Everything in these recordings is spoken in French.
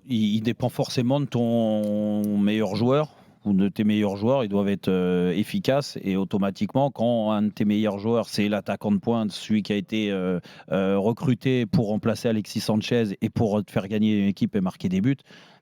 il dépend forcément de ton meilleur joueur ou de tes meilleurs joueurs. Ils doivent être efficaces et automatiquement, quand un de tes meilleurs joueurs, c'est l'attaquant de pointe, celui qui a été recruté pour remplacer Alexis Sanchez et pour te faire gagner une équipe et marquer des buts.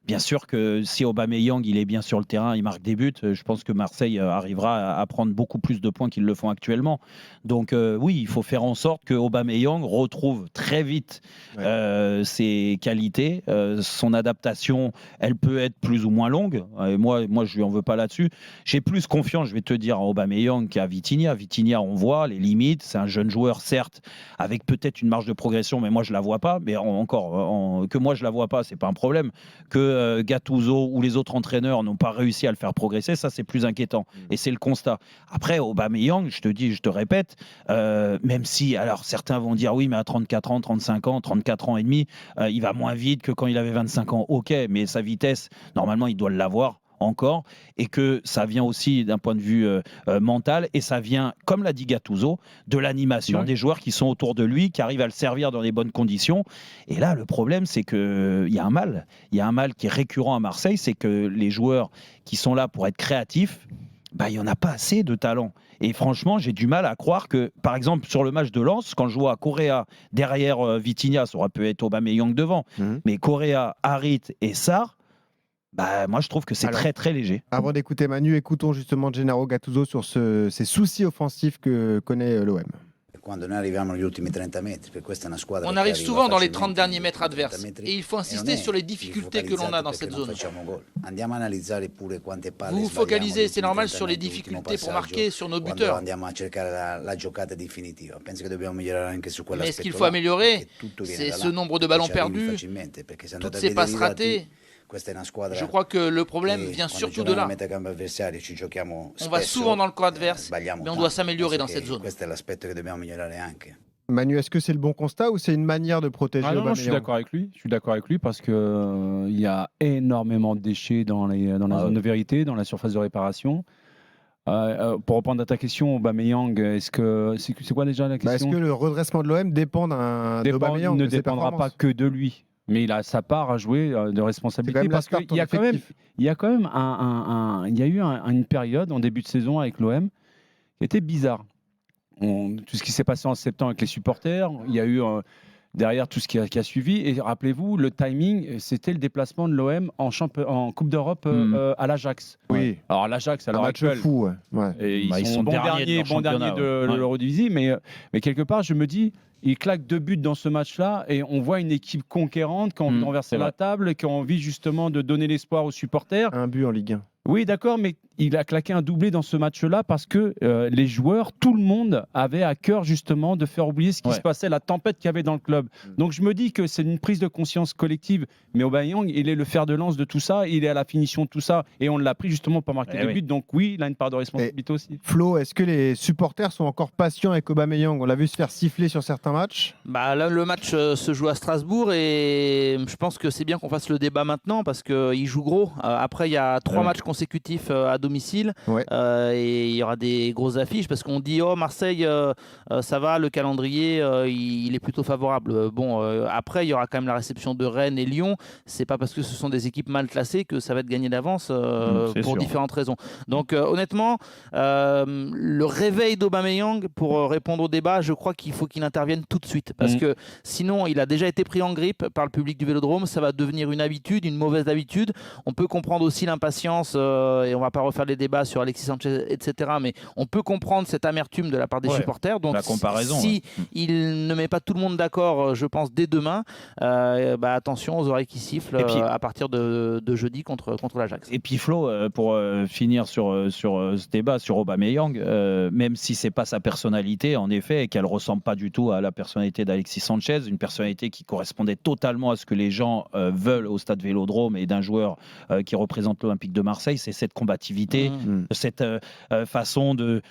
Bien sûr que si Aubameyang il est bien sur le terrain, il marque des buts, je pense que Marseille arrivera à prendre beaucoup plus de points qu'ils le font actuellement. Donc oui, il faut faire en sorte que Aubameyang retrouve très vite ses qualités. Son adaptation, elle peut être plus ou moins longue. Moi, je lui en veux pas là-dessus. J'ai plus confiance, je vais te dire, à Aubameyang qu'à Vitinha. Vitinha, on voit les limites. C'est un jeune joueur, certes, avec peut-être une marge de progression, mais moi, je la vois pas. Mais que moi, je la vois pas, c'est pas un problème. Que Gattuso ou les autres entraîneurs n'ont pas réussi à le faire progresser, ça c'est plus inquiétant. Et c'est le constat. Après, Aubameyang, je te répète, même si, alors certains vont dire oui, mais à 34 ans, 35 ans, 34 ans et demi, il va moins vite que quand il avait 25 ans. Ok, mais sa vitesse, normalement, il doit l'avoir encore, et que ça vient aussi d'un point de vue mental, et ça vient, comme l'a dit Gattuso, de l'animation des joueurs qui sont autour de lui, qui arrivent à le servir dans les bonnes conditions. Et là, le problème, c'est qu'il y a un mal. Il y a un mal qui est récurrent à Marseille, c'est que les joueurs qui sont là pour être créatifs, il n'y en a pas assez de talent. Et franchement, j'ai du mal à croire que, par exemple, sur le match de Lens, quand je vois Correa derrière Vitinha, ça aurait pu être Aubameyang devant, mais Correa, Harit et Sarr, moi, je trouve que c'est très, très léger. Avant d'écouter Manu, écoutons justement Gennaro Gattuso sur ces soucis offensifs que connaît l'OM. On arrive souvent dans les 30 derniers mètres adverses et il faut insister sur les difficultés que l'on a dans cette zone. Vous vous focalisez, c'est normal, sur les difficultés pour marquer, sur nos buteurs. Mais ce qu'il faut améliorer, c'est ce nombre de ballons perdus, toutes ces passes ratées. Je crois que le problème vient surtout de là. On va souvent dans le camp adverse, mais on doit s'améliorer dans cette zone. Manu, est-ce que c'est le bon constat ou c'est une manière de protéger Aubameyang ? Non, je suis d'accord avec lui. Je suis d'accord avec lui parce que il y a énormément de déchets dans la zone de vérité, dans la surface de réparation. Pour répondre à ta question, Aubameyang, c'est quoi déjà la question ? Est-ce que le redressement de l'OM dépend d'Aubameyang ? Il ne dépendra pas que de lui. Mais il a sa part à jouer de responsabilité parce qu'il y a quand même, il y a eu une période en début de saison avec l'OM qui était bizarre. Tout ce qui s'est passé en septembre avec les supporters, il y a eu derrière tout ce qui a suivi. Et rappelez-vous, le timing, c'était le déplacement de l'OM en Coupe d'Europe à l'Ajax. Oui. Alors l'Ajax, à l'heure match actuelle, fou. Et ils sont bons derniers de l'Eredivisie, mais quelque part, je me dis. Il claque 2 buts dans ce match-là et on voit une équipe conquérante qui a envie de renverser la table, qui a envie justement de donner l'espoir aux supporters. Un but en Ligue 1. Oui, d'accord, mais il a claqué un doublé dans ce match-là parce que les joueurs, tout le monde avait à cœur justement de faire oublier ce qui se passait, la tempête qu'il y avait dans le club. Donc je me dis que c'est une prise de conscience collective, mais Aubameyang, il est le fer de lance de tout ça, il est à la finition de tout ça et on l'a pris justement pour marquer des buts. Donc oui, il a une part de responsabilité aussi. Flo, est-ce que les supporters sont encore patients avec Aubameyang ? On l'a vu se faire siffler sur certains matchs. Là, le match se joue à Strasbourg et je pense que c'est bien qu'on fasse le débat maintenant parce qu'il joue gros. Après, il y a 3 matchs consécutifs à domicile et il y aura des grosses affiches parce qu'on dit Marseille ça va, le calendrier il est plutôt favorable. Après il y aura quand même la réception de Rennes et Lyon. C'est pas parce que ce sont des équipes mal classées que ça va être gagné d'avance pour différentes raisons. Donc honnêtement le réveil d'Aubameyang, pour répondre au débat, je crois qu'il faut qu'il intervienne tout de suite parce que sinon il a déjà été pris en grippe par le public du Vélodrome. Ça va devenir une habitude, une mauvaise habitude. On peut comprendre aussi l'impatience et on va pas refaire les débats sur Alexis Sanchez, etc. Mais on peut comprendre cette amertume de la part des supporters. Donc, la comparaison, si il ne met pas tout le monde d'accord, je pense, dès demain, attention aux oreilles qui sifflent à partir de jeudi contre l'Ajax. Et puis Flo, pour finir sur ce débat sur Aubameyang, même si c'est pas sa personnalité, en effet, et qu'elle ressemble pas du tout à la personnalité d'Alexis Sanchez, une personnalité qui correspondait totalement à ce que les gens veulent au stade Vélodrome et d'un joueur qui représente l'Olympique de Marseille. Marseille, c'est cette combativité, cette façon de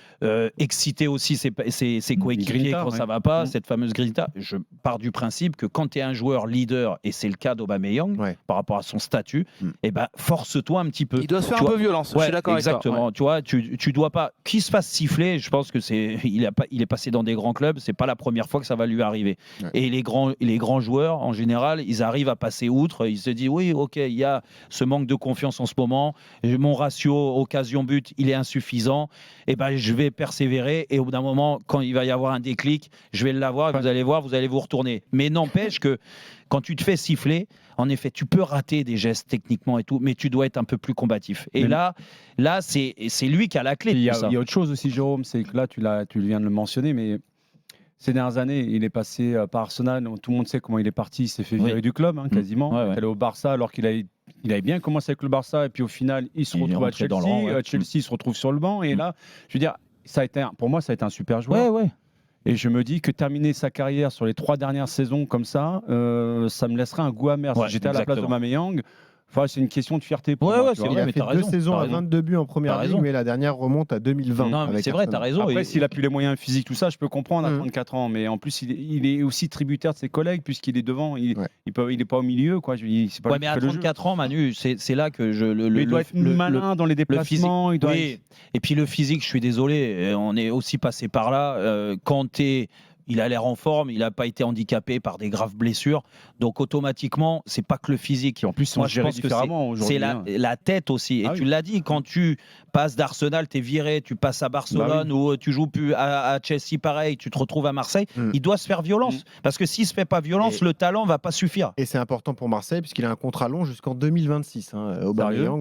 exciter aussi ses coéquipiers quand ça va pas, cette fameuse grinta. Je pars du principe que quand tu es un joueur leader, et c'est le cas d'Aubameyang, par rapport à son statut, et ben force-toi un petit peu. Il doit se faire un peu violence, je suis d'accord exactement. avec toi. Tu vois, tu dois pas qu'il se fasse siffler. Je pense que il est passé dans des grands clubs. C'est pas la première fois que ça va lui arriver. Et les grands joueurs, en général, ils arrivent à passer outre. Ils se disent oui, ok, il y a ce manque de confiance en ce moment. Mon ratio occasion-but, il est insuffisant. Et ben, je vais persévérer. Et au bout d'un moment, quand il va y avoir un déclic, je vais l'avoir. Et vous allez voir, vous allez vous retourner. Mais n'empêche que quand tu te fais siffler, en effet, tu peux rater des gestes techniquement et tout, mais tu dois être un peu plus combatif. Et là, c'est lui qui a la clé. Il y a autre chose aussi, Jérôme, c'est que là, tu viens de le mentionner, mais ces dernières années, il est passé par Arsenal. Tout le monde sait comment il est parti. Il s'est fait virer du club, quasiment. Il est allé au Barça alors qu'il avait bien commencé avec le Barça. Et puis au final, il se retrouve à Chelsea. Dans le rang, Chelsea se retrouve sur le banc. Et là, je veux dire, pour moi, ça a été un super joueur. Et je me dis que terminer sa carrière sur les 3 dernières saisons comme ça, ça me laisserait un goût amer. Si j'étais à la place de Aubameyang, c'est une question de fierté pour moi. Il a fait 2 saisons à 22 buts en première ligue, mais la dernière remonte à 2020. Non, mais c'est vrai, t'as raison. Après, s'il a plus les moyens physiques, tout ça, je peux comprendre à 34 ans. Mais en plus, il est aussi tributaire de ses collègues puisqu'il est devant. Il n'est pas au milieu. Mais à 34 ans, Manu, c'est là que il doit être malin dans les déplacements. Et puis le physique, je suis désolé, on est aussi passé par là. Quand il a l'air en forme, il n'a pas été handicapé par des graves blessures. Donc automatiquement, c'est pas que le physique. Et en plus, moi, je pense que c'est la tête aussi. Et tu l'as dit, quand tu passes d'Arsenal, tu es viré, tu passes à Barcelone ou tu joues plus à Chelsea, pareil, tu te retrouves à Marseille, il doit se faire violence. Parce que s'il se fait pas violence, le talent va pas suffire. Et c'est important pour Marseille puisqu'il a un contrat long jusqu'en 2026. Aubameyang.